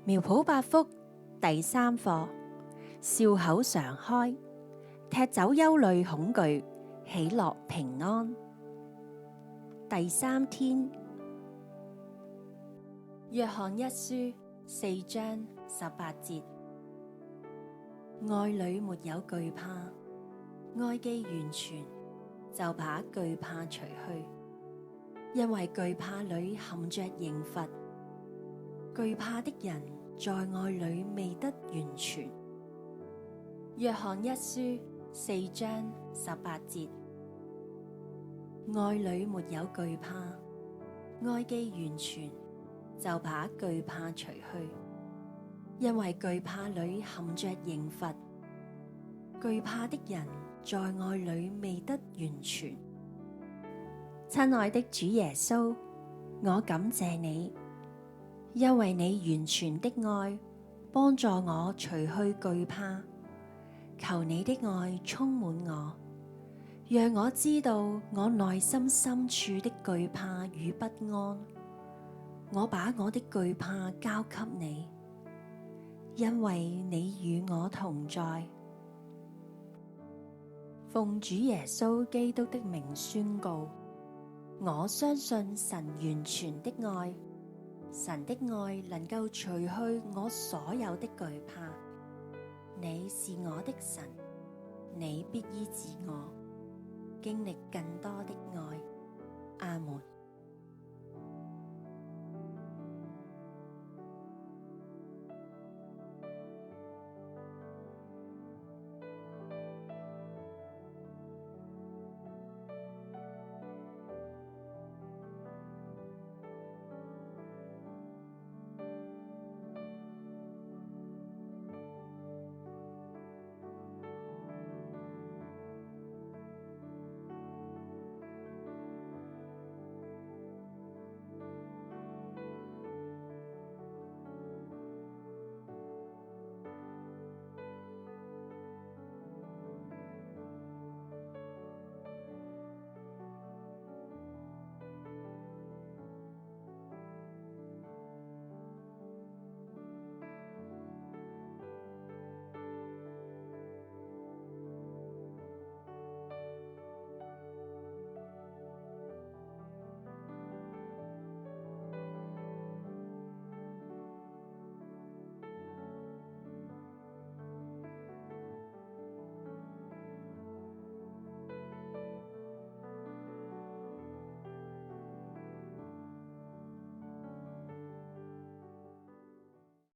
苗圃八福第3課，笑口常開，踢走憂慮恐懼，喜樂平安。第3天，約翰一書4章18節，愛裏沒有懼怕，愛既完全，就把懼怕除去，因為懼怕裏含着刑罰。懼怕的人在愛裏未得完全。約翰一書4章18節，愛裏沒有懼怕，愛既完全，就把懼怕除去，因為懼怕裏含着刑罰。懼怕的人在愛裏未得完全。親愛的主耶穌，我感謝你，因為你完全的愛幫助我除去懼怕。求你的愛充滿我，讓我知道我內心深處的懼怕與不安。我把我的懼怕交給你，因為你與我同在。奉主耶穌基督的名宣告，我相信神完全的愛。神的愛能夠除去我所有的懼怕。你是我的神，你必醫治我，經歷更多的愛。阿們。